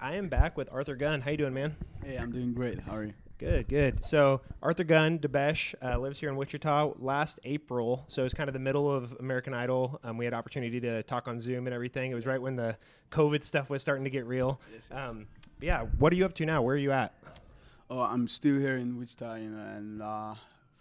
I am back with Arthur Gunn. How you doing, man? Hey, I'm doing great. How are you? Good, good. So Arthur Gunn, Dibesh, lives here in Wichita. Last April, so it's kind of the middle of American Idol. We had opportunity to talk on Zoom and everything. It was right when the COVID stuff was starting to get real. Yes. But yeah, what are you up to now? Where are you at? Oh, I'm still here in Wichita, and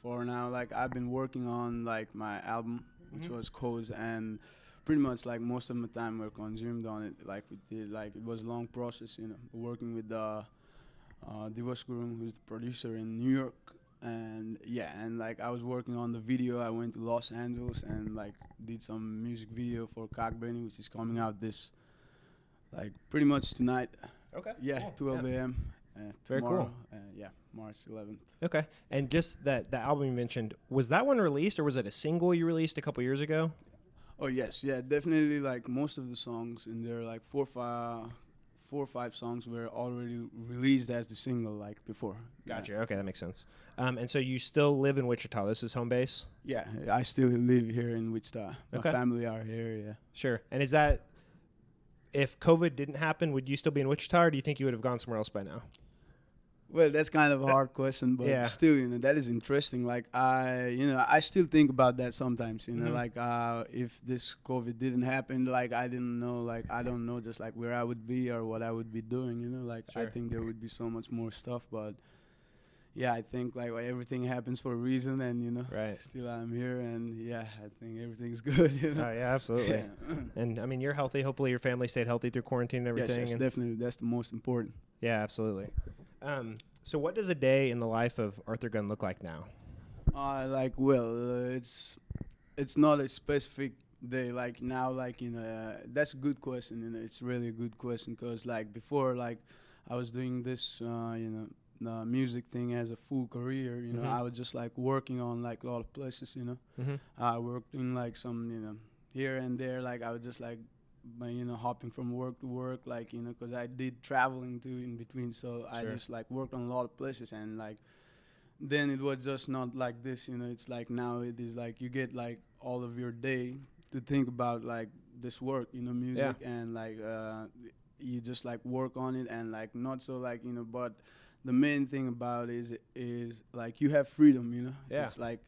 for now, like I've been working on like my album, which was Khoj, and pretty much like most of my time were consumed on it. Like we did, like it was a long process, working with Dibesh, who's the producer in New York, and yeah, and like I was working on the video. I went to Los Angeles and like did some music video for Khoj, which is coming out this like pretty much tonight. Okay. Yeah, Cool. 12 Yeah. a.m. Very Tomorrow, cool. Yeah, March 11th. Okay. And just that the album you mentioned, was that one released or was it a single you released a couple years ago? Oh yes, yeah, definitely. Like most of the songs in there, like four or five songs were already released as the single, like before. Gotcha. Okay, that makes sense. And so you still live in Wichita. This is home base? Yeah, I still live here in Wichita. My Okay. family are here. Yeah. Sure. And is that, if COVID didn't happen, would you still be in Wichita, or do you think you would have gone somewhere else by now? Well, that's kind of a hard question, but Yeah. still, that is interesting. Like I still think about that sometimes. Mhm. Like if this COVID didn't happen, like I didn't know, like I don't know, just like where I would be or what I would be doing. Like I Sure. think there would be so much more stuff, but yeah, I think like everything happens for a reason, and Right. still I'm here, and yeah, I think everything's good. Oh, yeah, absolutely. Yeah. And, I mean, you're healthy. Hopefully your family stayed healthy through quarantine and Yes, everything. yes, and definitely. That's the most important. yeah, absolutely. So what does a day in the life of Arthur Gunn look like now? It's not a specific day. Like now, like that's a good question. It's really a good question because like before, like I was doing this, music thing as a full career. Mhm. I was just like working on like a lot of places. Mm-hmm. I worked in like some, here and there. Like I was just like, hopping from work to work, like because I did traveling too in between. So I Sure. just like worked on a lot of places, and like then it was just not like this. It's like now it is like you get like all of your day to think about like this work, music, and like you just like work on it, and like not so like but the main thing about is like you have freedom. Yeah. It's like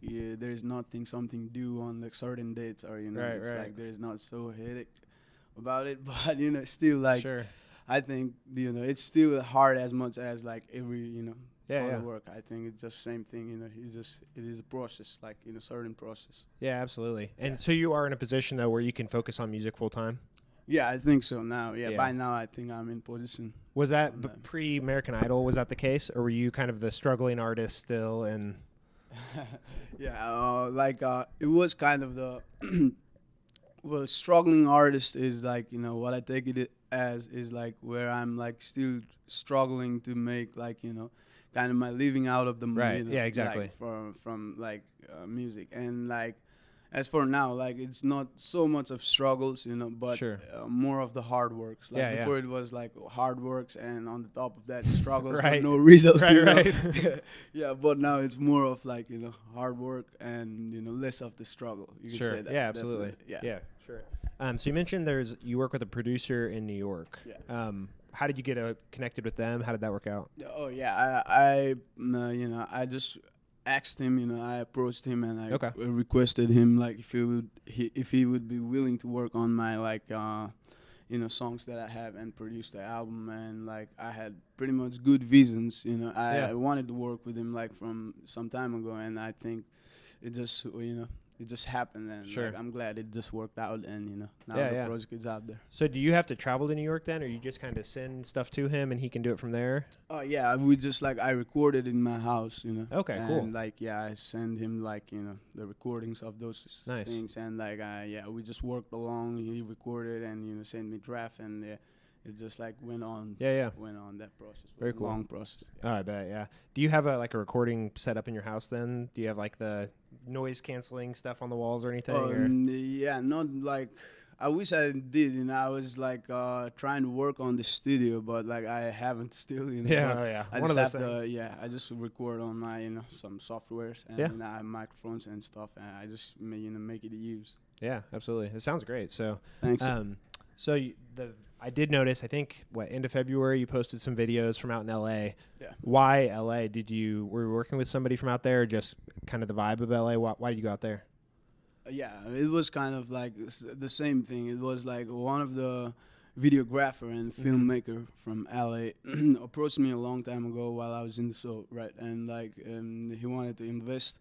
there's nothing something due on like certain dates, or Right, it's right. like there's not so headache about it. But still like Sure. I think it's still hard as much as like every Yeah, other yeah. work. I think it's just same thing. It is a process, like certain process. Yeah, absolutely. And so you are in a position, though, where you can focus on music full time? Yeah, I think so now. Yeah, Yeah. by now I think I'm in position. Was that on that. pre-American Idol? Was that the case? Or were you kind of the struggling artist still? And Yeah, it was kind of the well, struggling artist is like what I take it as is like where I'm like still struggling to make like kind of my living out of the Right, yeah, exactly. like, from like music. And like as for now, like it's not so much of struggles, but Sure. more of the hard works. Like Yeah, yeah. before it was like hard works, and on the top of that struggles Right. for no reason. Right, right. Yeah, but now it's more of like hard work and less of the struggle. You can Sure. say that. Yeah, absolutely. Definitely. Yeah. Sure. So you mentioned you work with a producer in New York. Yeah. How did you get connected with them? How did that work out? Oh yeah, I just asked him. I approached him, and I Okay. requested him like if he would be willing to work on my like songs that I have and produce the album. And like I had pretty much good visions. I wanted to work with him like from some time ago, and I think it just it just happened, and Sure. like, I'm glad it just worked out, and now Yeah, the yeah. project is out there. So do you have to travel to New York then, or you just kind of send stuff to him and he can do it from there? Oh yeah, we just like I recorded in my house, Okay, and cool. like I send him like the recordings of those Nice. things, and like we just worked along. He recorded and sent me draft, and it just like went on Yeah. that process. It was Very a cool. long process. Oh, I bet, yeah. Do you have a recording set up in your house then? Do you have like the noise canceling stuff on the walls or anything? or? Yeah, not like I wish I did. I was like trying to work on the studio, but like I haven't still. Yeah, but oh, yeah. I One just of those have things. to, I just record on my, some softwares, and Yeah. I have microphones and stuff, and I just, make it a use. Yeah, absolutely. It sounds great. So, Thanks. so the I did notice, I think, end of February, you posted some videos from out in LA. Yeah. Why LA? Were you working with somebody from out there, or just kind of the vibe of LA? Why did you go out there? Yeah, it was kind of like the same thing. It was like one of the videographer and filmmaker from LA approached me a long time ago while I was in the show, right? And like he wanted to invest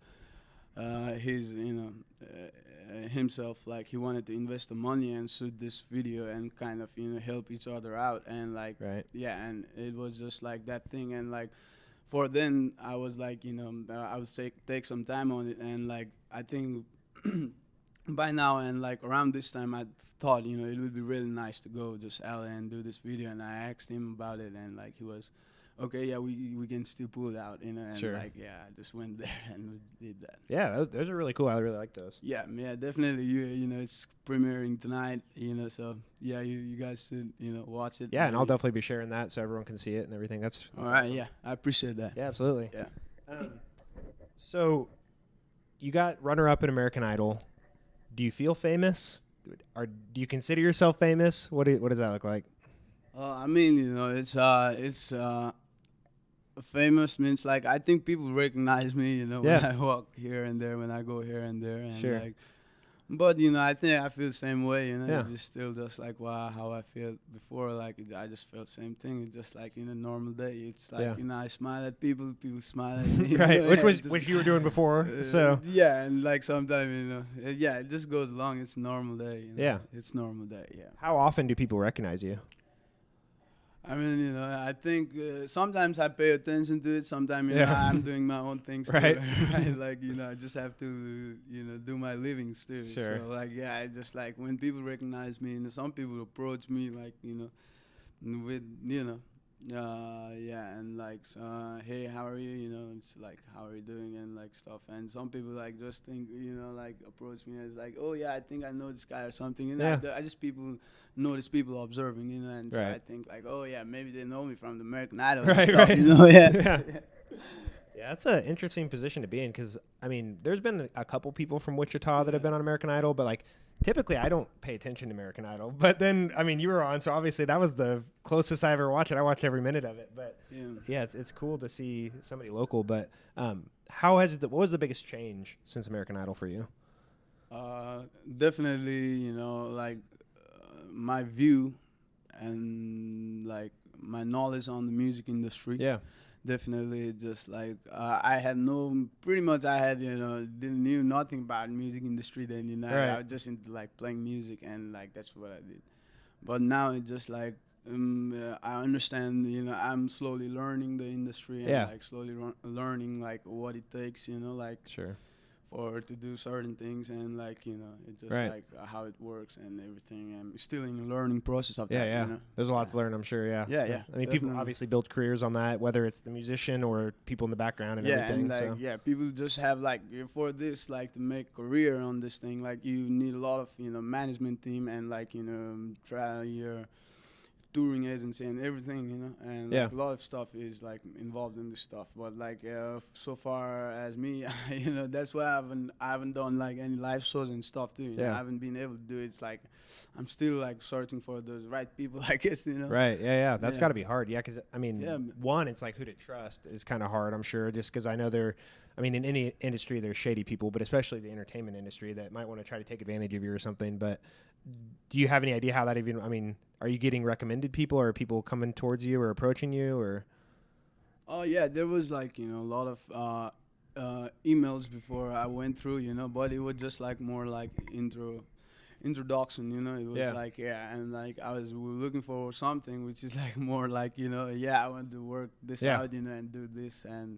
his, himself, like he wanted to invest the money and shoot this video and kind of, help each other out. And like, yeah, and it was just like that thing. And like, for then I was like, I would take some time on it. And like, I think by now and like around this time, I thought, it would be really nice to go just LA and do this video. And I asked him about it, and like he was, okay, yeah, we can still pull it out, and like, yeah, I just went there and we did that. Yeah, those are really cool. I really like those. Yeah, definitely. It's premiering tonight, so yeah, you guys should, watch it. Yeah, and I'll definitely be sharing that so everyone can see it and everything. That's all right. Yeah, I appreciate that. Yeah, absolutely. Yeah. So you got runner-up in American Idol. Do you feel famous? Or do you consider yourself famous? What does that look like? I mean, it's famous means like I think people recognize me, when I walk here and there, when I go here and there, and sure. like, but I think I feel the same way, It's just still just like how I feel before. Like I just felt same thing. It's just like normal day. It's like I smile at people smile at me, right? Which you were doing before, so yeah, and like sometimes it just goes along. It's normal day. Yeah, it's normal day. Yeah. How often do people recognize you? I mean, I think sometimes I pay attention to it. Sometimes, I'm doing my own things too, right? Like, I just have to, do my livings too. Sure. So, like, yeah, I just, like, when people recognize me, some people approach me, like, with, and like, hey, how are you? It's like, how are you doing? And like stuff. And some people like just think, like approach me as like, oh yeah, I think I know this guy or something. And I just notice people observing, and so I think like, oh yeah, maybe they know me from the American Idol and stuff, Yeah, that's an interesting position to be in because I mean, there's been a couple people from Wichita that have been on American Idol, but like. Typically, I don't pay attention to American Idol, but then, I mean, you were on, so obviously that was the closest I ever watched it. I watched every minute of it, but yeah, it's cool to see somebody local. But what was the biggest change since American Idol for you? Definitely, my view and like my knowledge on the music industry. Yeah. Definitely, just like I had didn't knew nothing about music industry then. I was just into like playing music and like that's what I did. But now it's just like I understand. I'm slowly learning the industry and like slowly learning like what it takes. Like sure. For to do certain things and like it's just like how it works and everything. I'm still in the learning process of that. Yeah. There's a lot to learn, I'm sure. Yeah. Yeah. I mean, definitely. People obviously build careers on that, whether it's the musician or people in the background and everything. And like, people just have like for this like to make career on this thing. Like you need a lot of management team and like try your touring agency and everything, and like a lot of stuff is like involved in this stuff. But like so far as me, that's why I haven't done like any live shows and stuff too. I haven't been able to do it. It's like I'm still like searching for those right people, I guess. Right. Yeah. That's got to be hard. Yeah, because I mean, one, it's like who to trust is kind of hard. I'm sure, just because I know in any industry there's shady people, but especially the entertainment industry that might want to try to take advantage of you or something. But do you have any idea how that even? I mean, are you getting recommended people, or are people coming towards you or approaching you, or? Oh yeah, there was like a lot of emails before I went through, but it was just like more like introduction, it was like and like I was looking for something which is like more like I want to work this out, and do this and.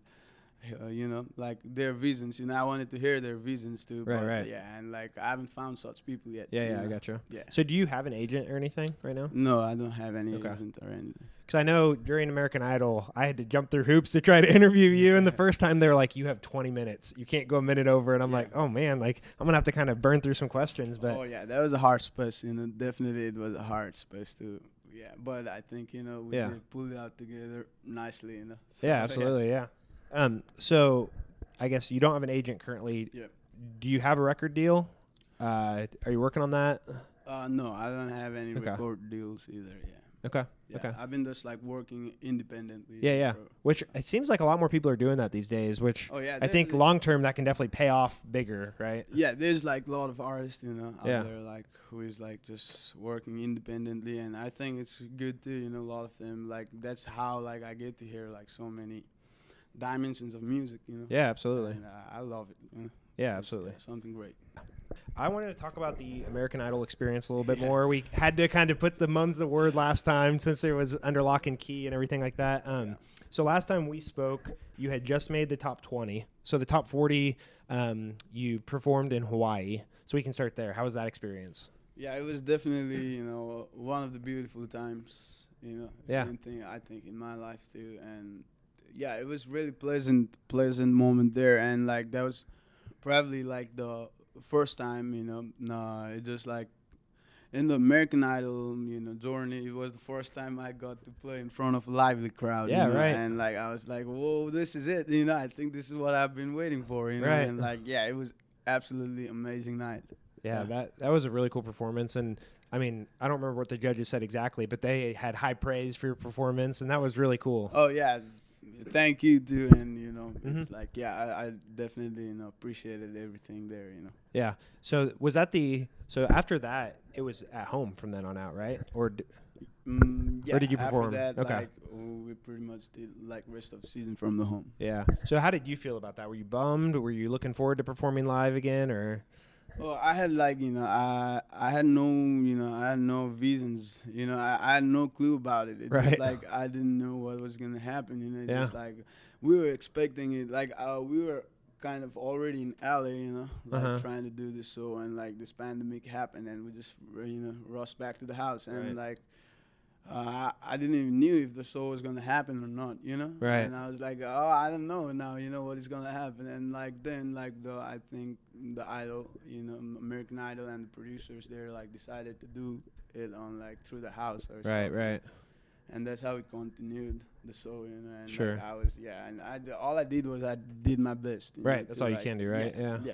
Like their visions. I wanted to hear their visions too. Right. Yeah, and like I haven't found such people yet. Yeah, I gotcha. Yeah. So do you have an agent or anything right now? No, I don't have any agent or anything. Because I know during American Idol, I had to jump through hoops to try to interview you. And the first time they were like, you have 20 minutes. You can't go a minute over. And I'm like, oh man, like I'm going to have to kind of burn through some questions. But that was a hard space. Definitely it was a hard space too. Yeah, but I think, we did pull it out together nicely, So, yeah, absolutely, yeah. So I guess you don't have an agent currently. Yeah. Do you have a record deal? Are you working on that? No, I don't have any Okay. record deals either. Yeah. Okay. Yeah, Okay. I've been just like working independently. Yeah, yeah. for- Which it seems like a lot more people are doing that these days. Which Oh yeah, I think long term that can definitely pay off bigger, right? yeah, there's like a lot of artists, out Yeah. there like who is like just working independently, and I think it's good too. A lot of them like that's how like I get to hear like so many dimensions of music. Yeah, absolutely. And, I love it. Yeah, It's, absolutely. something great. I wanted to talk about the American Idol experience a little bit Yeah. more. We had to kind of put the mum's the word last time since it was under lock and key and everything like that. Yeah. So last time we spoke, you had just made the top 20. So the top 40, you performed in Hawaii. So we can start there. How was that experience? Yeah, it was definitely one of the beautiful times. Yeah. I think in my life too, and yeah, it was really pleasant moment there, and like that was probably like the first time. It just like in the American Idol, journey, it was the first time I got to play in front of a lively crowd. Yeah, right. And like I was like, whoa, this is it. I think this is what I've been waiting for. Right. And like yeah, it was absolutely amazing night. Yeah, Yeah. that was a really cool performance. And I mean, I don't remember what the judges said exactly, but they had high praise for your performance, and that was really cool. Oh yeah, thank you too, and it's like yeah, I definitely appreciated everything there. Yeah. So was that so after that, it was at home from then on out, right? Or Yeah, Or did you perform? After that, Okay. like we pretty much did like rest of the season from the home. yeah. So how did you feel about that? Were you bummed? Were you looking forward to performing live again, or? Well, I had like I had no visions. I had no clue about it. It's Right. just like I didn't know what was gonna happen. It's Yeah. just like we were expecting it. Like we were kind of already in LA, like Uh-huh. trying to do this show, and like this pandemic happened, and we just rushed back to the house, and Right. like. I didn't even knew if the show was gonna happen or not, Right. And I was like, oh, I don't know now, what is gonna happen. And like then, like I think the Idol, American Idol and the producers there like decided to do it on like through the house or Right. something. Right. And that's how we continued the show, And Sure. like, I was and all I did was I did my best. Right. That's to, all you like, can do, right? Yeah. Yeah,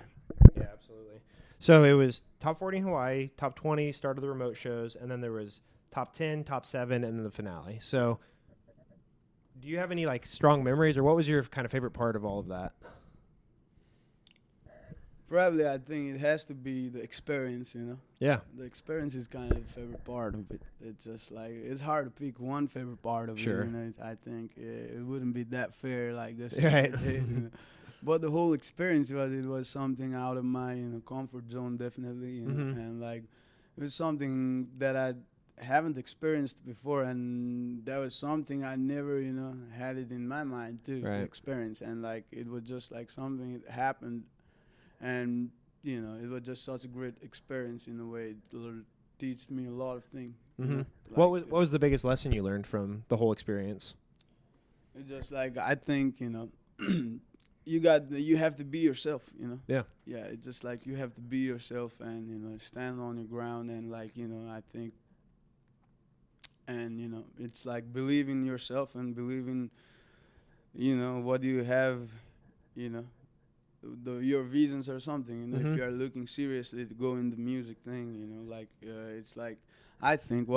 absolutely. So it was top 40 in Hawaii, top 20 started the remote shows, and then there was top 10, top 7, and then the finale. So do you have any like strong memories, or what was your kind of favorite part of all of that? Probably, I think it has to be the experience. Yeah. The experience is kind of the favorite part of it. It's just like it's hard to pick one favorite part of Sure. it. I think it wouldn't be that fair, like this. Right. But the whole experience was something out of my comfort zone, definitely. Mhm. And like it was something that I haven't experienced before, and that was something I never had it in my mind to experience. And like it was just like something that happened, and it was just such a great experience in a way. It teach me a lot of things. Mm-hmm. Like, What was the biggest lesson you learned from the whole experience? It's just like I think you have to be yourself. Yeah. Yeah, it's just like you have to be yourself and stand on your ground, and like I think, and it's like believe in yourself and believe in what you have, your visions or something. Mhm. If you are looking seriously to go in the music thing, like it's like I think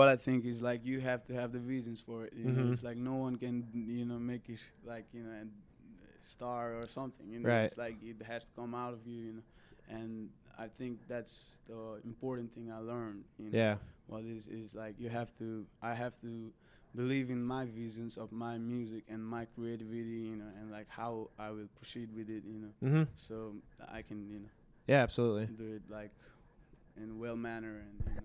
is like you have to have the visions for it. Mhm. It's like no one can make you like a star or something. Right. It's like it has to come out of you. And I think that's the important thing I learned. Yeah. What is like I have to believe in my visions of my music and my creativity, and like how I will proceed with it, Mm-hmm. so I can, Yeah, absolutely. do it like in a well manner and.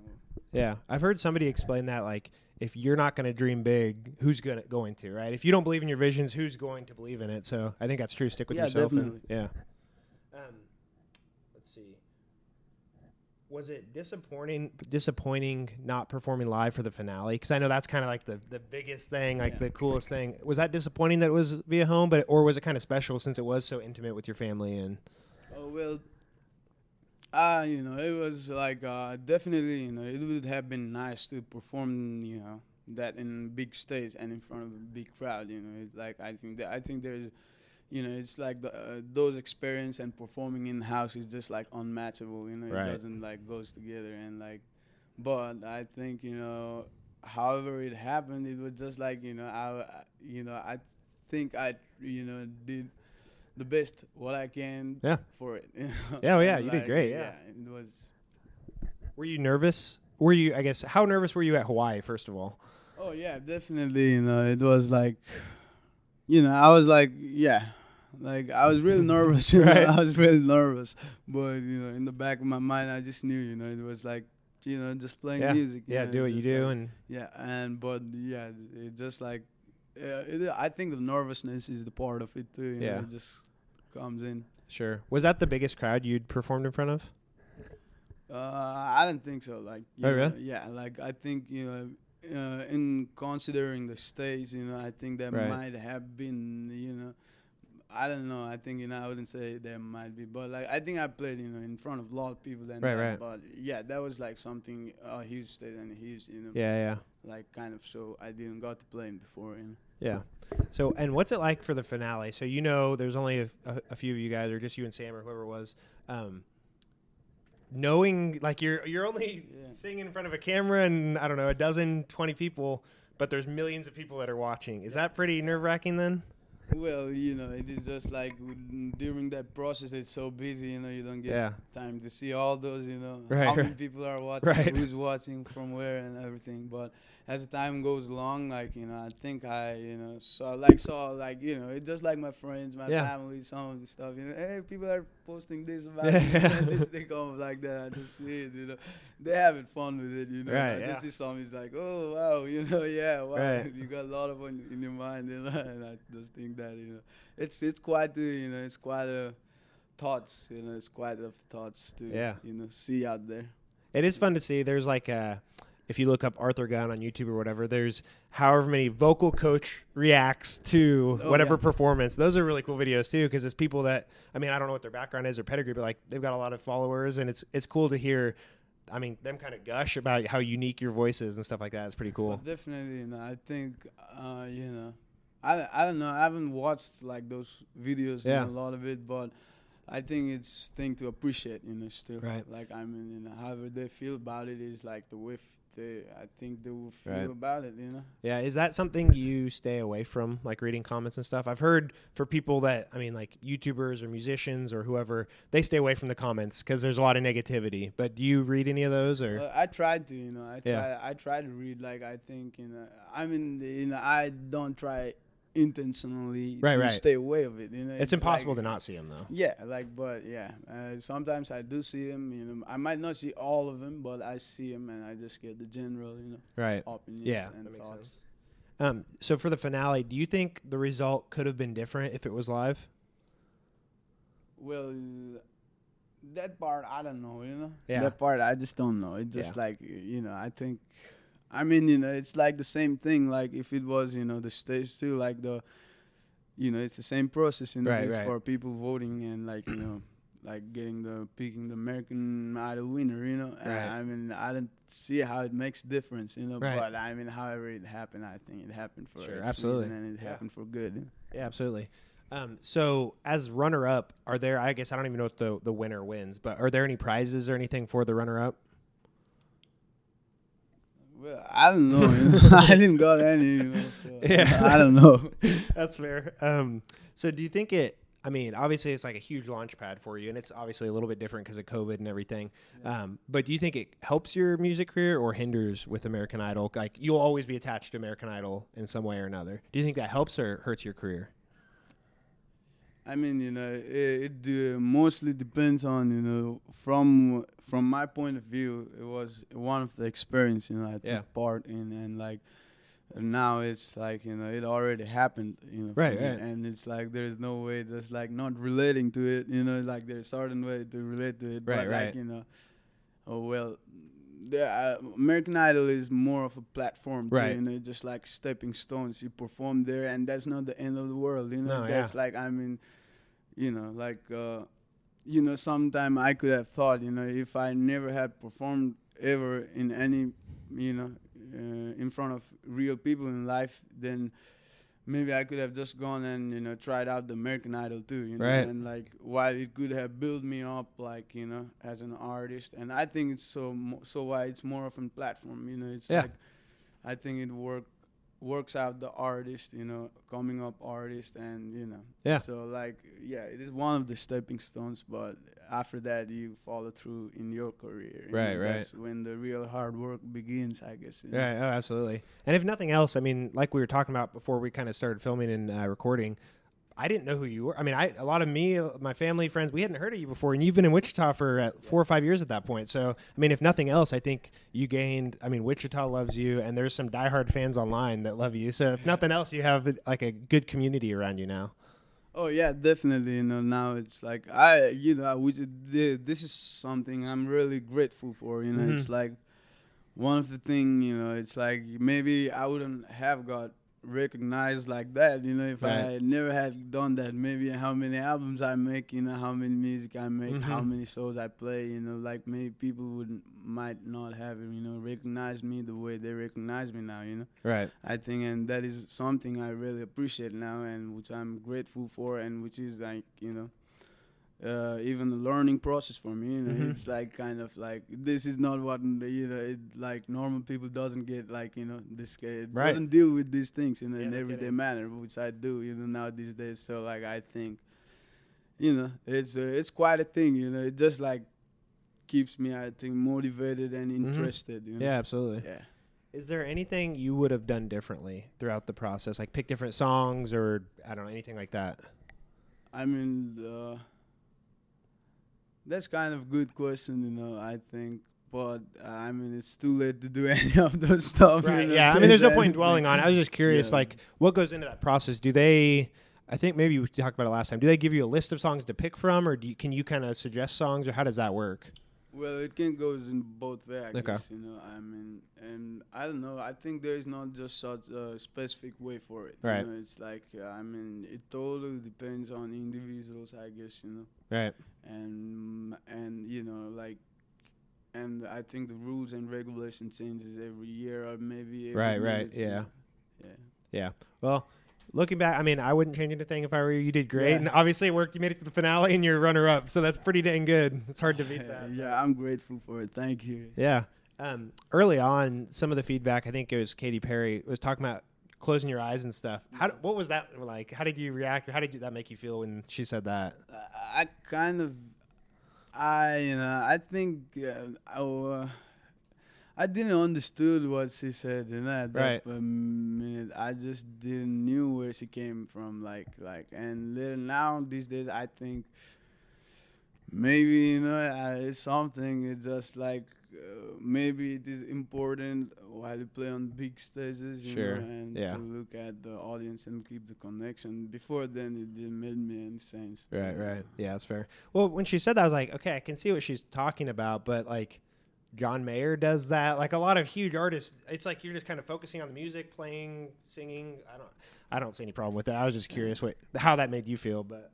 Yeah, I've heard somebody explain that like if you're not going to dream big, who's going to, right? If you don't believe in your visions, who's going to believe in it? So I think that's true. Stick with Yeah, yourself. definitely. Yeah. Let's see. Was it disappointing not performing live for the finale? Because I know that's kind of like the biggest thing, like the coolest thing. Was that disappointing that it was via home, or was it kind of special since it was so intimate with your family and? Oh well. It was like definitely, it would have been nice to perform, that in big stage and in front of a big crowd. It's like I think there's, it's like those experience and performing in the house is just like unmatchable. It Right. doesn't like goes together, and like, But I think however it happened, it was just like I think I did the best what I can Yeah. for it. Yeah, well, yeah, And you did great. Yeah. it was. Were you nervous? Were you? I guess. How nervous were you at Hawaii? First of all. Oh yeah, definitely. It was like, I was like, yeah, like I was really nervous. Right. I was really nervous, but in the back of my mind, I just knew, it was like, just playing Yeah. music. Yeah. Do what you just do, like- and yeah, but yeah, it just like, I think the nervousness is the part of it too. Yeah. It just comes in. sure. Was that the biggest crowd you'd performed in front of? I don't think so. Like, Oh, really? Yeah, like I think in considering the stage, I think there Right. might have been, I don't know. I think I wouldn't say there might be, but like I think I played, in front of a lot of people. Then, Right. But yeah, that was like something a huge stage and a huge, Yeah. like kind of. So I didn't got to play it before. Yeah. So, and what's it like for the finale? So, there's only a few of you guys, or just you and Sam, or whoever it was. Knowing, like, you're only Yeah. singing in front of a camera and, I don't know, 20 people, but there's millions of people that are watching. Is that pretty nerve-wracking then? Well, it is just like during that process, it's so busy, you don't get Yeah. time to see all those, Right, how many right. people are watching, Right. who's watching, from where, and everything. But as the time goes along, like, I think I, saw, it's just like my friends, my Yeah. family, some of the stuff, hey, people are posting this about Yeah. me, and this thing come like that. I just see it, they're having fun with it, Right, I yeah. just see some, it's like, oh, wow, yeah, wow, Right. you got a lot of on in your mind, and I just think that, it's quite it's quite a thoughts, it's quite a thoughts to, Yeah. see out there. It is fun to see. There's like if you look up Arthur Gunn on YouTube or whatever, there's however many vocal coach reacts to Oh, whatever yeah. performance. Those are really cool videos too, because it's people that, I don't know what their background is or pedigree, but like they've got a lot of followers, and it's cool to hear. Them kind of gush about how unique your voice is and stuff like that. It's pretty cool. But definitely, I think, I don't know. I haven't watched like those videos, Yeah. a lot of it, but I think it's thing to appreciate, still. Right. Like, however they feel about it is like the way I think they will feel Right. about it, Yeah, is that something you stay away from, like reading comments and stuff? I've heard for people that, like YouTubers or musicians or whoever, they stay away from the comments because there's a lot of negativity. But do you read any of those or? I tried to, Yeah. I try to read, like, I think, I don't try intentionally Right, to right. stay away of it, It's impossible to not see them though. Yeah, but sometimes I do see him, I might not see all of them, but I see him and I just get the general, Right. opinions Yeah, and that makes thoughts. So for the finale, do you think the result could have been different if it was live? Well, that part I don't know, Yeah. That part I just don't know. It's just Yeah. like, I think, it's like the same thing. Like if it was, the stage still like it's the same process. Right, It's right. for people voting and like like picking the American Idol winner. And, I don't see how it makes difference. Right. But however it happened, I think it happened for Sure, its absolutely. reason, and it Yeah. happened for good. Yeah, absolutely. So as runner-up, are there? I guess I don't even know if the winner wins, but are there any prizes or anything for the runner-up? Well, I don't know. I didn't got any. So Yeah. I don't know. That's fair. So do you think it? Obviously it's like a huge launch pad for you, and it's obviously a little bit different because of COVID and everything. But do you think it helps your music career or hinders with American Idol? Like you'll always be attached to American Idol in some way or another. Do you think that helps or hurts your career? It mostly depends on, from my point of view, it was one of the experience, I took Yeah. part in, and like now it's like, it already happened, for Right, me, right. and it's like there's no way just like not relating to it, like there's certain way to relate to it, Right, but right. like, oh well. American Idol is more of a platform, too, Right. just like stepping stones. You perform there, and that's not the end of the world. No, That's like sometime I could have thought, if I never had performed ever in any, in front of real people in life, then maybe I could have just gone and tried out the American Idol too, Right. and like while it could have built me up like as an artist, and I think it's so why it's more of a platform, it's Yeah. like I think it works out the artist, coming up artist, and Yeah. so like yeah, it is one of the stepping stones, but after that you follow through in your career. Right, right. That's when the real hard work begins, I guess. Right. Oh, absolutely. And if nothing else, I mean, like we were talking about before we kind of started filming and recording, I didn't know who you were. I mean, a lot of my family, friends, we hadn't heard of you before, and you've been in Wichita for 4 or 5 years at that point. So, I mean, if nothing else, I think you gained. I mean, Wichita loves you, and there's some diehard fans online that love you. So, if nothing else, you have like a good community around you now. Oh yeah, definitely. Now it's like this is something I'm really grateful for. Mhm. It's like one of the thing. It's like maybe I wouldn't have got recognized like that. If Right. I never had done that. Maybe how many albums I make. How many music I make. Mhm. How many shows I play. Like maybe people might not have recognized me the way they recognize me now. Right. I think, and that is something I really appreciate now, and which I'm grateful for, and which is like even a learning process for me. Mhm. It's like kind of like this is not what like normal people doesn't get, like this guy Right. doesn't deal with these things in Yeah, an no everyday kidding. manner, which I do now these days. So like I think it's quite a thing. It just like keeps me, I think, motivated and interested. Yeah, absolutely. Yeah. Is there anything you would have done differently throughout the process, like pick different songs or I don't know, anything like that? I mean, that's kind of good question, I think. But I mean, it's too late to do any of those stuff. Right. Yeah. I mean, there's no point in dwelling on it. I was just curious, Yeah. like, what goes into that process? Do they? I think maybe we talked about it last time. Do they give you a list of songs to pick from, or can you kind of suggest songs, or how does that work? Well, it can go in both ways, I Okay. guess, I mean, and I don't know. I think there is not just such a specific way for it. Right. It's like, I mean, it totally depends on individuals, I guess, Right. and like, and I think the rules and regulation changes every year or maybe every Right. Right. minute, Yeah. Yeah. Yeah. Well, looking back, I mean, I wouldn't change anything if I were you. You did great, Yeah. and obviously it worked. You made it to the finale, and you're runner-up, so that's pretty dang good. It's hard to beat that. Yeah, I'm grateful for it. Thank you. Yeah. Early on, some of the feedback, I think it was Katy Perry, was talking about closing your eyes and stuff. What was that like? How did you react, or how did that make you feel when she said that? I kind of, I think I didn't understood what she said, at Right. that minute. I just didn't knew where she came from, and little now these days I think maybe it's something. It's just like maybe it is important while you play on big stages, Sure. and Yeah. to look at the audience and keep the connection. Before then, it didn't make me any sense. Right, right. Yeah, that's fair. Well, when she said that, I was like, okay, I can see what she's talking about, but like John Mayer does that. Like a lot of huge artists, it's like you're just kind of focusing on the music, playing, singing. I don't see any problem with that. I was just curious how that made you feel, but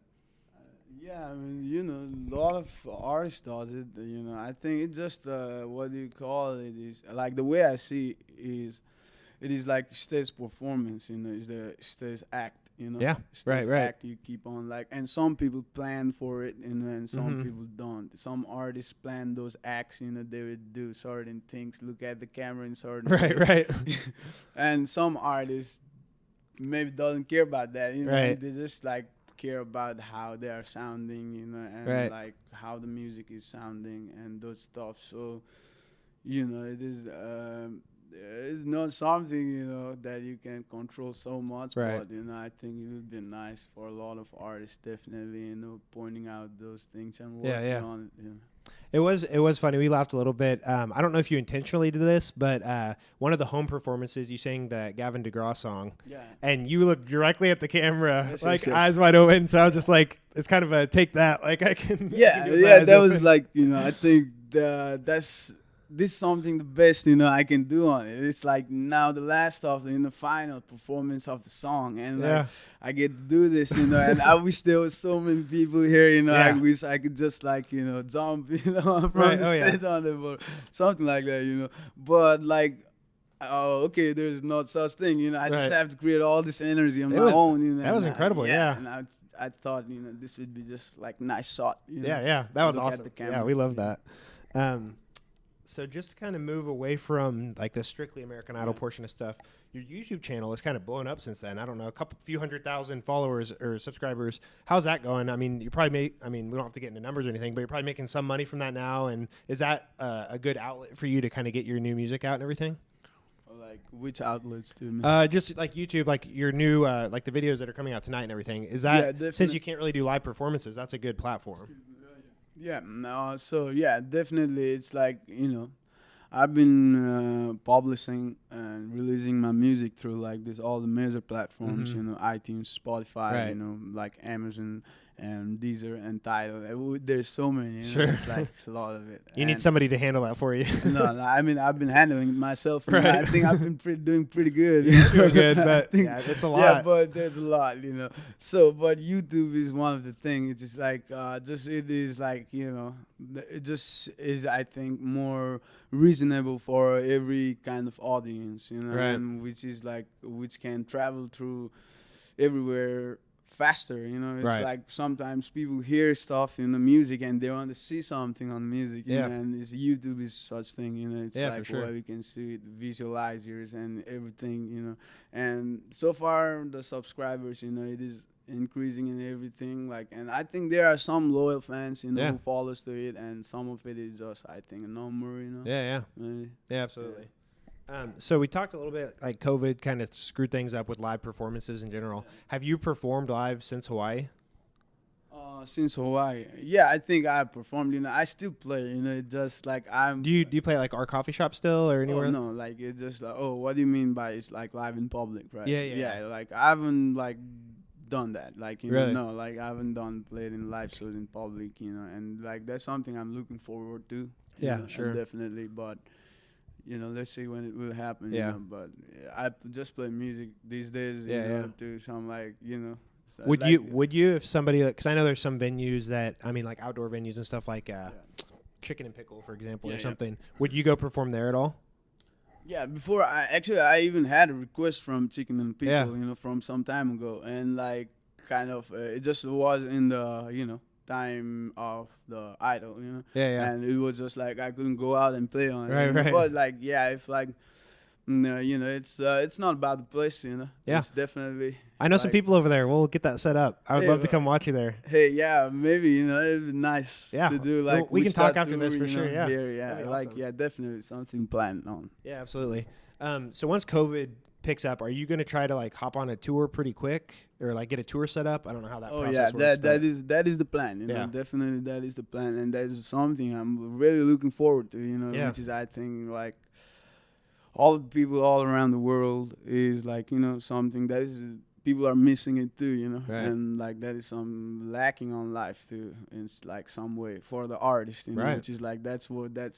Yeah, I mean, a lot of artists does it. I think it's just what do you call it? Is like the way I see it is like stage performance. Is the stage act. Yeah, stage right. act. You keep on and some people plan for it, and some Mhm. people don't. Some artists plan those acts. They would do certain things, look at the camera in certain right, ways. right. And some artists maybe doesn't care about that. Right. They just care about how they are sounding, and Right. like how the music is sounding and those stuff. So, it is it's not something that you can control so much. Right. But I think it would be nice for a lot of artists, definitely, pointing out those things and working Yeah. on it. It was funny. We laughed a little bit. I don't know if you intentionally did this, but one of the home performances, you sang the Gavin DeGraw song, Yeah. and you looked directly at the camera, Yes, like yes, yes. eyes wide open. So I was just like, it's kind of a take that. Like I can. Yeah, I can do my yeah, eyes that open. was I think this is something the best I can do on it. It's like now the last of the final performance of the song, and Yeah. I get to do this, and I wish there was so many people here, I Yeah. wish I could just jump, from Right, the oh, yeah. stage on it or something like that, but oh, okay, there's not such thing, you know. I just Right. have to create all this energy on It my was- own, you know. that was and incredible, yeah. And I thought, you know, this would be just like nice shot. You know, Yeah, yeah, that was look at awesome. the Yeah, we cameras, love yeah. that. So just to kind of move away from like the strictly American Idol portion of stuff, your YouTube channel has kind of blown up since then. I don't know, few 100,000 followers or subscribers. How's that going? I mean, you probably make. I mean, we don't have to get into numbers or anything, but you're probably making some money from that now. And is that a good outlet for you to kind of get your new music out and everything? Or like which outlets do you mean? Just like YouTube, like your new, like the videos that are coming out tonight and everything. Is Yeah, that since definitely. you can't really do live performances, that's a good platform. Yeah, no, so yeah, definitely. It's like, you know, I've been publishing and releasing my music through like this all the major platforms, you know, iTunes, Spotify, Right. you know, like Amazon and Deezer and Tidal. There's so many, you know, Sure. it's like a lot of it. You need And somebody to handle that for you. no, I mean, I've been handling it myself. And Right. I think I've been doing pretty good. You're doing good, I but think- yeah, it's a lot. Yeah, but there's a lot, you know. So, but YouTube is one of the things. It's just like, it is like, you know, it just is, I think, more reasonable for every kind of audience, you know, Right. and which can travel through everywhere faster, you know. It's Right. like sometimes people hear stuff in the music and they want to see something on music, you Yeah. know, and YouTube is such thing, you know. It's Yeah, for like, sure. well, you can see it, visualizers and everything, you know. And so far, the subscribers, you know, it is increasing and everything. Like, and I think there are some loyal fans, you know, Yeah. who follows to it, and some of it is just, I think, a number, you know. Yeah, yeah, absolutely. So we talked a little bit, like COVID kind of screwed things up with live performances in general. Have you performed live since Hawaii? Since Hawaii, yeah, I think I performed. You know, I still play. You know, it just like I'm. Do you play like our coffee shop still or anywhere? Oh, no, like it just like, oh, what do you mean by it's like live in public, right? Yeah, yeah. Yeah, like I haven't like done that. Like, you Really? know, no, like I haven't played in live shows in public, you know, and like that's something I'm looking forward to. you Yeah, know, sure. and definitely, but you know, let's see when it will happen. Yeah. You know, but I just play music these days. Yeah, you know, yeah. to some like, you know. So Would like, you if somebody, because I know there's some venues that, I mean, like outdoor venues and stuff like Chicken and Pickle, for example, Yeah, or yeah. something. Would you go perform there at all? Yeah, before I even had a request from Chicken and People, Yeah. you know, from some time ago, and like kind of it just was in the, you know, time of the Idol, you know, Yeah, yeah. and it was just like I couldn't go out and play on it, Right, you know? right. But like, yeah, if like, you know, it's not about the place, you know, Yeah. it's definitely. I know some like, people over there. We'll get that set up. I would Hey, love to well- come watch you there. Hey, yeah, maybe, you know, it'd be nice Yeah. to do Well, like we can talk start after this tour, for you know, sure, yeah. here, yeah, That'd be like awesome. yeah, definitely something planned on. Yeah, absolutely. So once COVID picks up, are you going to try to like hop on a tour pretty quick or like get a tour set up? I don't know how that Oh process yeah, works. that is the plan. You Yeah. know, definitely that is the plan, and that is something I'm really looking forward to. You know, Yeah. which is I think like all the people all around the world is like, you know, something that is people are missing it too. You know, Right. and like that is some lacking on life too. It's like some way for the artist, you know, Right. which is like that's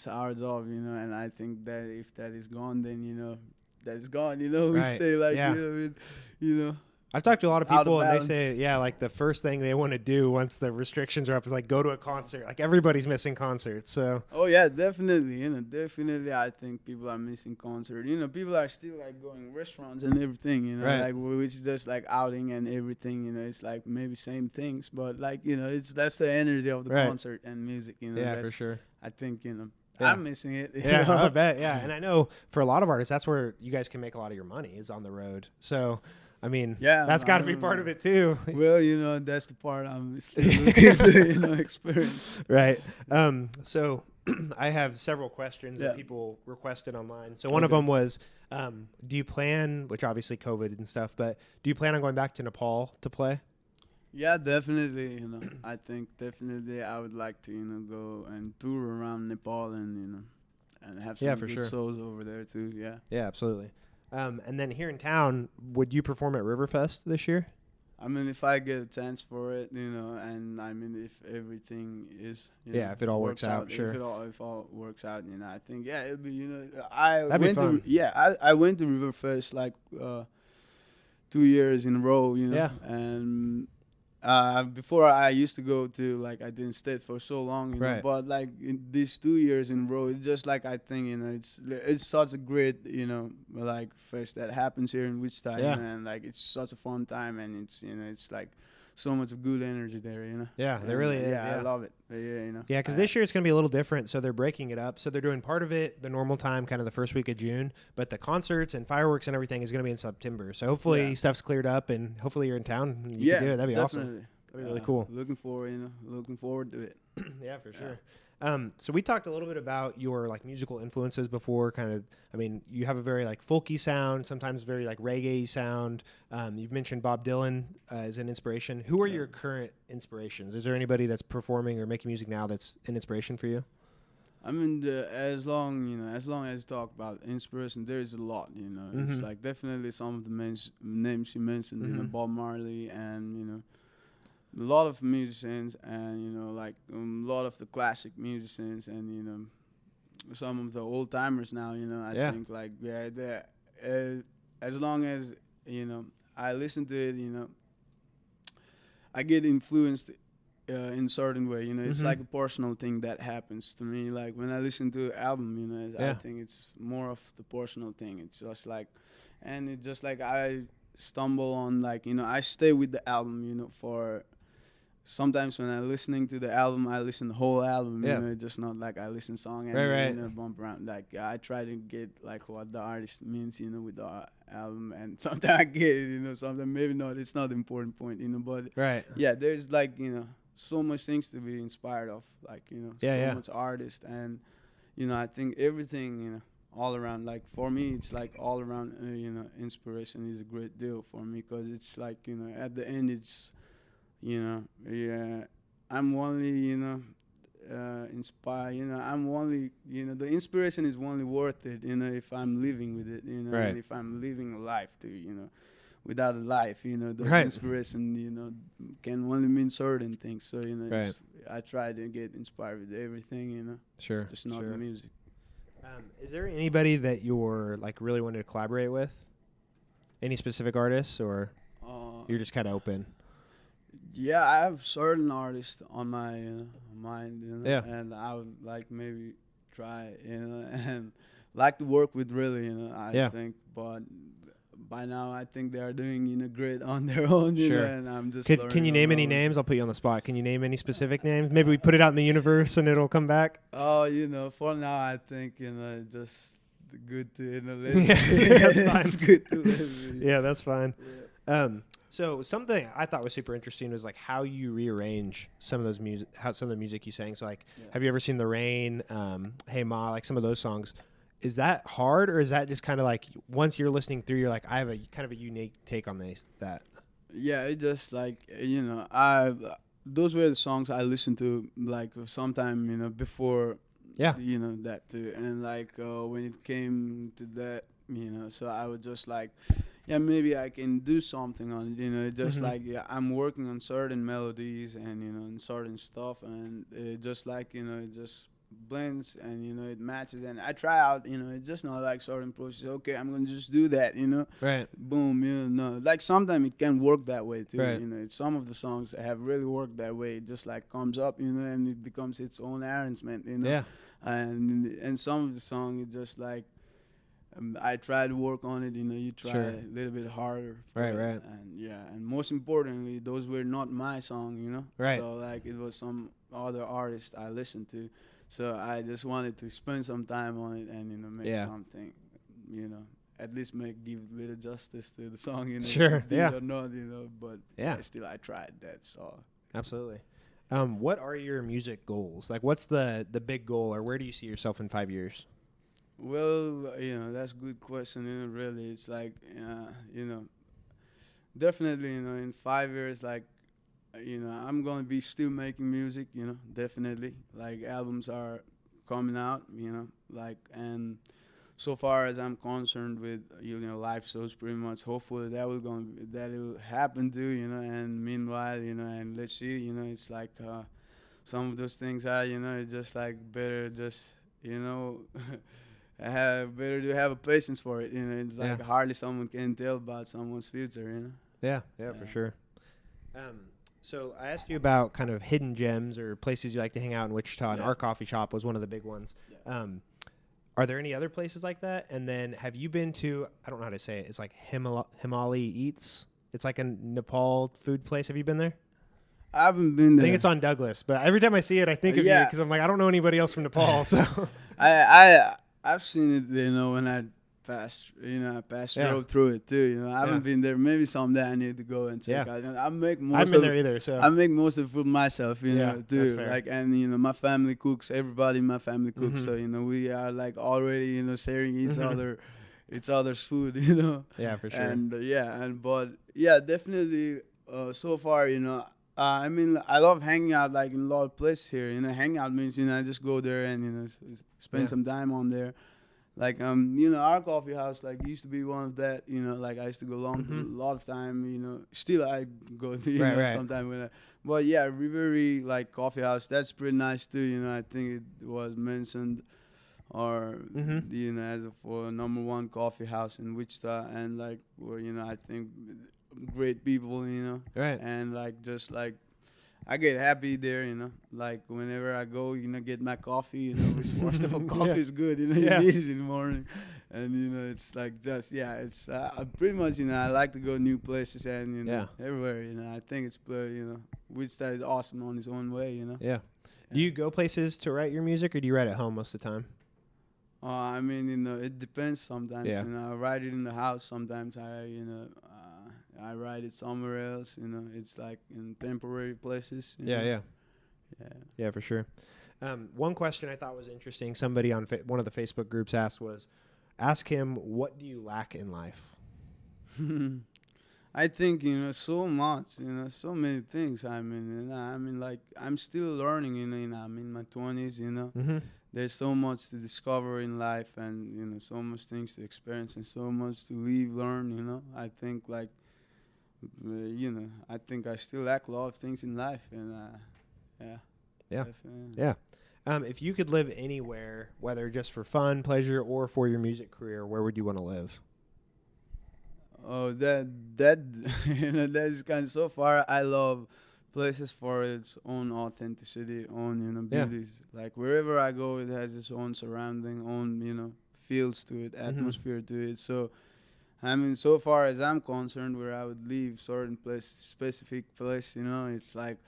our job. You know, and I think that if that is gone, then you know. That's gone, you know. We Right. stay like, Yeah. you know. I've talked to a lot of Out of people and they balance. say, yeah, like the first thing they want to do once the restrictions are up is like go to a concert. Like everybody's missing concerts. So Oh yeah, definitely. You know, definitely. I think people are missing concert. You know, people are still like going restaurants and everything. You know, Right. like which is just like outing and everything. You know, it's like maybe same things, but like, you know, that's the energy of the Right. concert and music. You know, yeah, for that's- sure. I think, you know, Yeah. I'm missing it. you Yeah, know? I bet. Yeah, and I know for a lot of artists, that's where you guys can make a lot of your money is on the road. So, I mean, Yeah, that's got to be I- part of it too, Well, you know, that's the part I'm still looking to, you know, experience. right? So, I have several questions that Yeah. people requested online. So one of Okay. them was, do you plan, which obviously COVID and stuff, but do you plan on going back to Nepal to play? Yeah, definitely. You know, I think definitely I would like to, you know, go and tour around Nepal and, you know, and have some Yeah, for good sure. shows over there too. Yeah. Yeah, absolutely. And then here in town, would you perform at Riverfest this year? I mean, if I get a chance for it, you know, and I mean, if everything is, you Yeah, know, if it all works out, sure. If all works out, you know, I think yeah, it'll be, you know, I That'd be went fun. to I went to Riverfest like 2 years in a row, you know, Yeah. and Before I used to go to like I didn't stay for so long, you know. Right. But like in these 2 years in a row, it's just like I think you know it's such a great you know like fest that happens here in Wichita, you Yeah. know, and like it's such a fun time, and it's you know it's like so much good energy there, you know. Yeah, there And, really is. yeah, I Yeah. love it. Yeah, you know. Yeah, because this year it's going to be a little different. So they're breaking it up. So they're doing part of it the normal time, kind of the first week of June, but the concerts and fireworks and everything is going to be in September. So hopefully stuff's cleared up, and hopefully you're in town and you can do it. That'd be awesome. definitely. That'd be really cool. Looking forward to it. Yeah, for sure. So we talked a little bit about your like musical influences before. Kind of, I mean, you have a very like folky sound, sometimes very like reggae sound. You've mentioned Bob Dylan as an inspiration. Who are your current inspirations? Is there anybody that's performing or making music now that's an inspiration for you? I mean, as long as you talk about inspiration, there is a lot. You know, it's like definitely some of the names you mentioned. You know, Bob Marley, and you know, a lot of musicians, and you know, like a lot of the classic musicians, and you know, some of the old timers now. You know, I think like as long as you know, I listen to it. You know, I get influenced in certain way, you know, it's like a personal thing that happens to me. Like when I listen to an album, you know, I think it's more of the personal thing. It's just like, and it's just like I stumble on like, you know, I stay with the album, you know, for sometimes when I'm listening to the album, I listen the whole album, you know, it's just not like I listen song and you know, bump around. Like I try to get like what the artist means, you know, with the album, and sometimes I get it, you know, sometimes maybe not. It's not the important point, you know, but yeah, there's like, you know, so much things to be inspired of, like, you know, so much artist, and you know, I think everything, you know, all around, like for me it's like all around you know, inspiration is a great deal for me, because it's like, you know, at the end it's, you know, I'm only, you know, inspired, you know, I'm only, you know, the inspiration is only worth it, you know, if I'm living with it, you know, and if I'm living a life too, you know. Without a life, you know, the inspiration, you know, can only mean certain things. So, you know, I try to get inspired with everything, you know. Just not the music. Is there anybody that you're like really wanted to collaborate with? Any specific artists, or you're just kind of open? Yeah, I have certain artists on my mind, you know, and I would like maybe try, you know, and like to work with really, you know, I think, but by now I think they are doing, you know, great on their own, you know, and I'm just Can you name any names? I'll put you on the spot. Can you name any specific names? Maybe we put it out in the universe and it'll come back. Oh, you know, for now I think, you know, just good to, you know, that's fine. It's good to live. Yeah, that's fine. So something I thought was super interesting was like how you rearrange some of those some of the music you sang. So like, have you ever seen The Rain, Hey Ma, like some of those songs? Is that hard, or is that just kind of like once you're listening through, you're like, I have a kind of a unique take on that? Yeah, it just like, you know, those were the songs I listened to like sometime, you know, before, you know, that too, and like when it came to that, you know, so I would just like, yeah, maybe I can do something on it, you know, just like, I'm working on certain melodies and, you know, and certain stuff, and it just like, you know, it just blends and, you know, it matches, and I try out, you know, it's just not like certain process, okay, I'm gonna just do that, you know, boom, you know, no, like sometimes it can work that way too, you know, some of the songs have really worked that way, it just like comes up, you know, and it becomes its own arrangement, you know, and some of the song it just like, I try to work on it, you know, you try a little bit harder, and most importantly, those were not my song, you know, so like it was some other artist I listened to. So I just wanted to spend some time on it and, you know, make something, you know, at least give a little justice to the song, you know, or not, you know, but still I tried that, so. Absolutely. What are your music goals? Like, what's the big goal, or where do you see yourself in 5 years? Well, you know, that's a good question, you know, really. It's like, you know, definitely, you know, in 5 years, like, you know, I'm going to be still making music, you know, definitely. Like, albums are coming out, you know, like, and so far as I'm concerned with, you know, live shows pretty much, hopefully that will happen too, you know, and meanwhile, you know, and let's see, you know, it's like some of those things are, you know, it's just like better just, you know, better to have a patience for it, you know, it's like hardly someone can tell about someone's future, you know. Yeah, for sure. So I asked you about kind of hidden gems or places you like to hang out in Wichita, and our coffee shop was one of the big ones. Are there any other places like that? And then have you been to, I don't know how to say it, it's like Himali Eats? It's like a Nepal food place. Have you been there? I haven't been there. I think it's on Douglas, but every time I see it, I think of you because I'm like, I don't know anybody else from Nepal. So I've seen it, when I drove through it too. I haven't been there. Maybe someday I need to go and check out. I make most. I haven't been there either. So I make most of the food myself. Too. That's fair. Like, and my family cooks. Everybody in my family cooks. So we are like already sharing each other's food. Yeah, for sure. And definitely. So far, I mean, I love hanging out like in a lot of places here. Hang out means I just go there and spend some time on there. Like our coffee house like used to be one of that. Like I used to go along to a lot of time. Still I go to sometime when. But yeah, Rivery like coffee house, that's pretty nice too. I think it was mentioned, or as for #1 coffee house in Wichita, and like I think great people, right, and like just like. I get happy there, like whenever I go, get my coffee, first of all, coffee is good, you need it in the morning. And, it's like just, it's pretty much, I like to go new places and, everywhere, I think it's, Wichita is awesome on its own way, Yeah. Do you go places to write your music or do you write at home most of the time? I mean, it depends sometimes, I write it in the house sometimes, I write it somewhere else, it's like in temporary places. Yeah, for sure. One question I thought was interesting, somebody on one of the Facebook groups ask him, what do you lack in life? I think, so much, so many things. I mean, like, I'm still learning, I'm in my 20s, There's so much to discover in life and, so much things to experience and so much to live, learn, I think, like, I think I still lack a lot of things in life, and if you could live anywhere, whether just for fun, pleasure, or for your music career, where would you want to live? Oh, that that's kind of so far. I love places for its own authenticity, own beauties. Like wherever I go, it has its own surrounding, own feels to it, atmosphere to it. So. I mean, so far as I'm concerned, where I would leave certain specific place, it's like,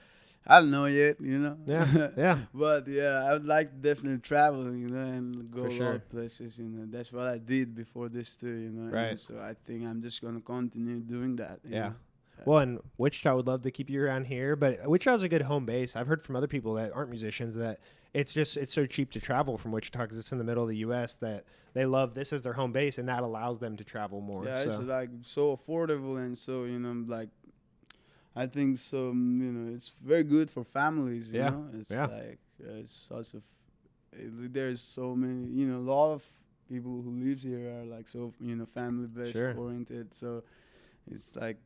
I don't know yet, Yeah. But I would like to definitely travel, and go For a lot of places, That's what I did before this too, Right. And so I think I'm just gonna continue doing that. You know? Well, and Wichita would love to keep you around here, but Wichita's a good home base. I've heard from other people that aren't musicians that it's so cheap to travel from Wichita because it's in the middle of the U.S. that they love this as their home base, and that allows them to travel more. Yeah, it's like so affordable and so like I think so. It's very good for families. You know, it's like it's such a. There's so many. A lot of people who live here are like so family based oriented. So it's like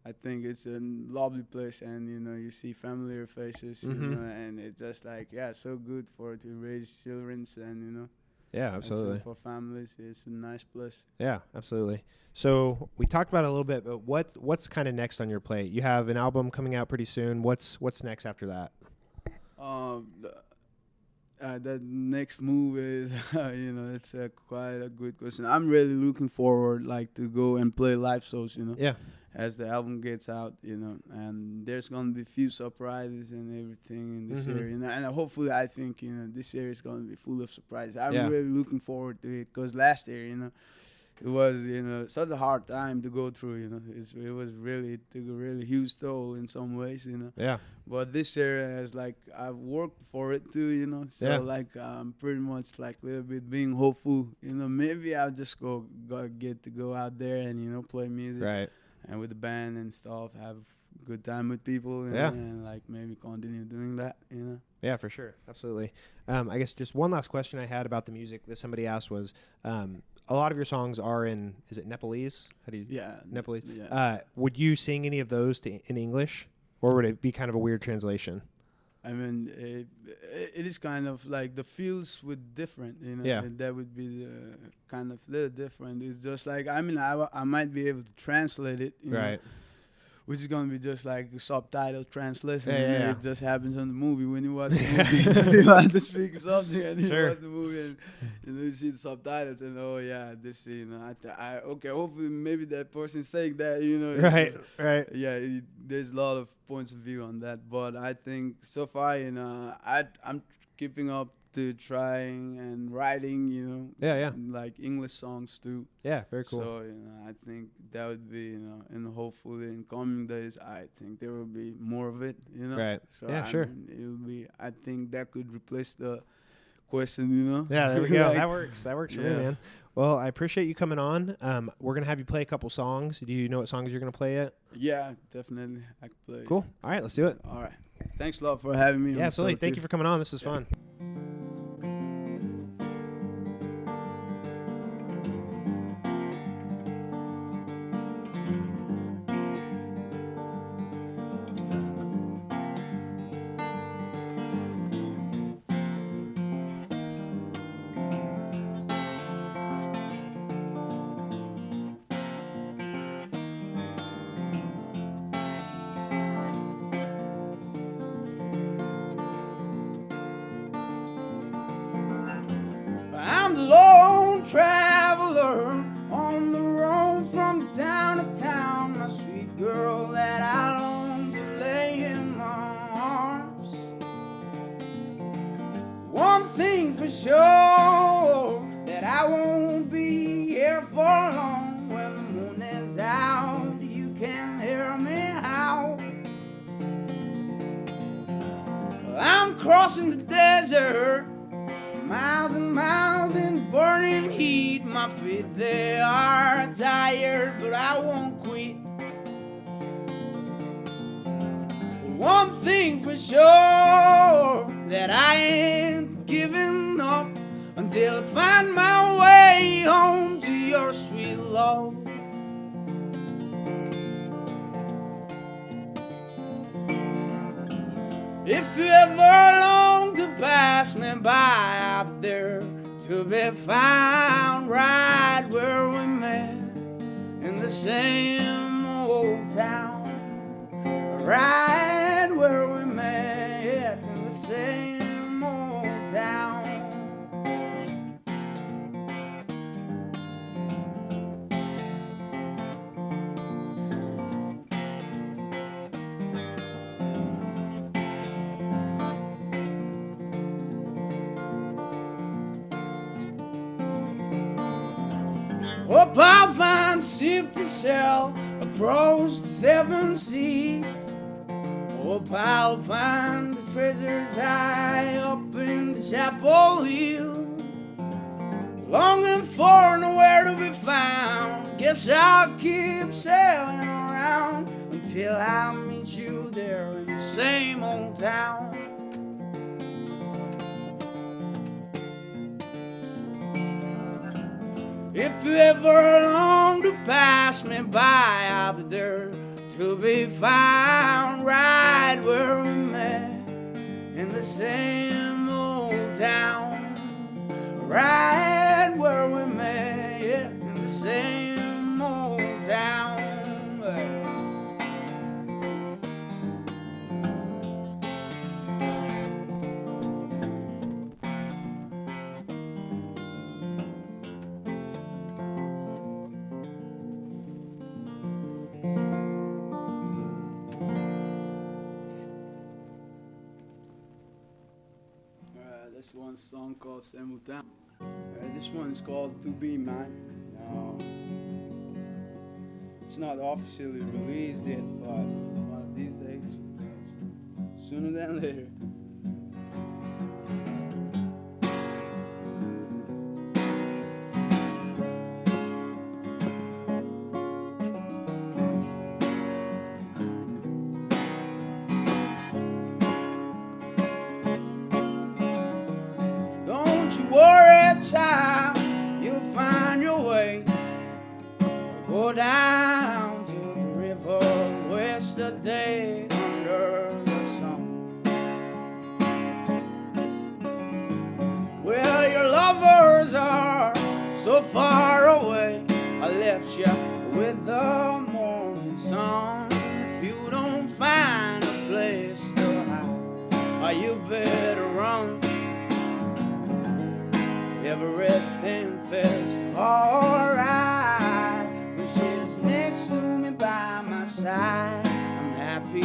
I think it's a lovely place, and you see familiar faces, and it's just like so good to raise children, and yeah, absolutely, for families, it's a nice place. Yeah, absolutely. So we talked about it a little bit, but what's kind of next on your plate? You have an album coming out pretty soon. What's next after that? The next move is, it's quite a good question. I'm really looking forward, to go and play live shows, as the album gets out, and there's gonna be a few surprises and everything in this year, and hopefully I think, this year is gonna be full of surprises. I'm really looking forward to it, because last year, it was, such a hard time to go through, it was really, it took a really huge toll in some ways, Yeah. But this year has, I've worked for it too, so, I'm pretty much, a little bit being hopeful, maybe I'll just get to go out there and, play music. Right. And with the band and stuff, have a good time with people, and, maybe continue doing that, Yeah, for sure. Absolutely. I guess just one last question I had about the music that somebody asked was, a lot of your songs are in, is it Nepalese? How do you? Yeah. Nepalese. Yeah. Would you sing any of those in English, or would it be kind of a weird translation? I mean, it is kind of the feels would different, Yeah. That would be the kind of little different. It's just I might be able to translate it, Right. which is gonna be just like subtitle translation. Yeah. It just happens on the movie when you watch the movie. You want to speak something and you watch the movie and you see the subtitles and this scene. Okay, hopefully maybe that person saying that, Right. Yeah, there's a lot of points of view on that, but I think so far, I'm keeping up to trying and writing, like English songs too. Yeah, very cool. So, I think that would be, and hopefully in coming days, I think there will be more of it, Right. So sure. It will be, I think that could replace the question, Yeah, there we go. Like, that works for me, man. Well, I appreciate you coming on. We're going to have you play a couple songs. Do you know what songs you're going to play yet? Yeah, definitely. I can play. Cool. All right, let's do it. All right. Thanks a lot for having me. Yeah, absolutely. Thank you for coming on. This is fun. I'm the lone traveler on the road from town to town, my sweet girl that I long to lay in my arms. One thing for sure, that I won't be here for long. When the moon is out, you can hear me howl. I'm crossing the desert, miles and miles in burning heat. My feet, they are tired, but I won't quit. One thing for sure, that I ain't giving up until I find my way home to your sweet love. If you ever long to pass me by up there, to be found right where we met, in the same old town, right where we met, in the same old town. Hope I'll find ship to sail across the 7 seas. Hope I'll find the treasures high up in the chapel hill. Longing for nowhere to be found, guess I'll keep sailing around until I meet you there in the same old town. If you ever long to pass me by, I'll be there to be found right where we met, in the same old town, right where we met, in the same old town. This one song called Simultan. This one is called To Be Mine. It's not officially released yet, but one of these days, sooner than later. Worry, child, you'll find your way. Go down to the river, yesterday under the sun. Well, your lovers are so far away. I left you with the morning sun. find a place to hide, or you better run. Everything feels alright when she's next to me by my side. I'm happy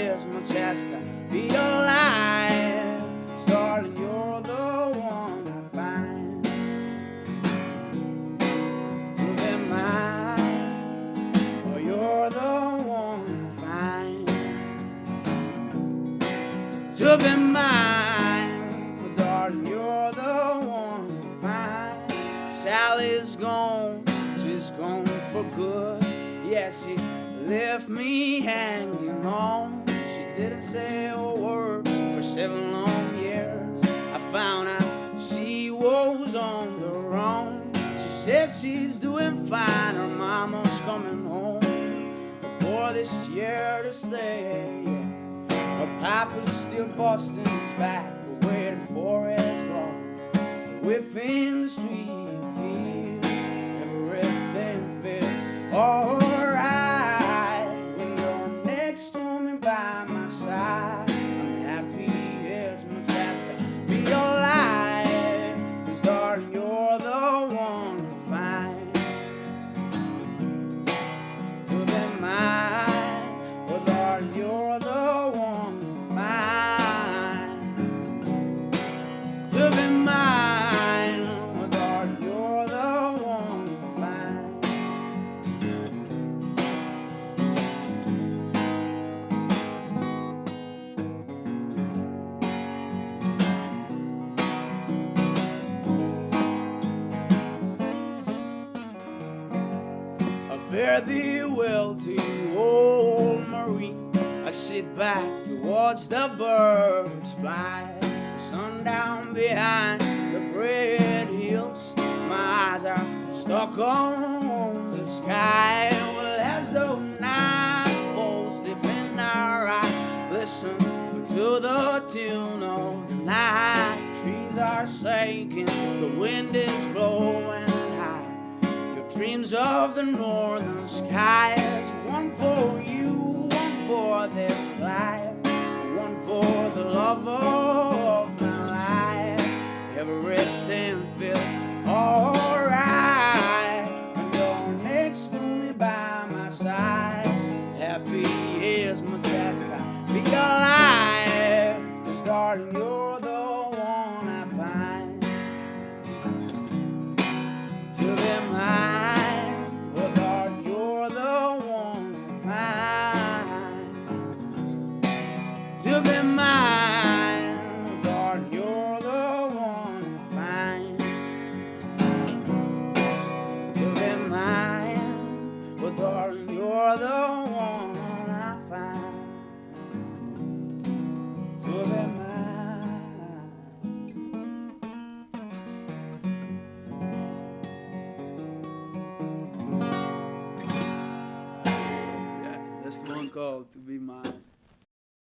as much as to be alive. Darling, you're the one I find to be mine. Oh, you're the one I find to be mine. Oh, darling, you're the one I find. Sally's gone, she's gone for good. Yeah, she left me hanging on. She didn't say a word for 7 long years. I found out she was on the run. She said she's doing fine. Her mama's coming home before this year to stay. Her papa's still busting his back, but waiting for his law, whipping the sweet tea. Everything feels alright when you're next to me by my side. I'm happy as much as to be alive, 'cause darling, you're the one to find to be mine. Well, darling, you're the one to find to be mine. Well, darling, you're the one to find. Fare thee well to you, old Marie. I sit back to watch the birds fly. The sun down behind the red hills. My eyes are stuck on the sky. Well, as the night falls deep in our eyes, listen to the tune of the night. Trees are shaking, the wind is blowing high. Dreams of the northern skies, one for you, one for this life, one for the love of my life. Everything feels alright when you're next to me by my side. Happy as much as I be alive, 'cause darling, you're the one I find to be mine. To be mine, darling, you're the one I find. To be mine, well, darling, you're the one I find. To be mine. Yeah, that's the one called To Be Mine.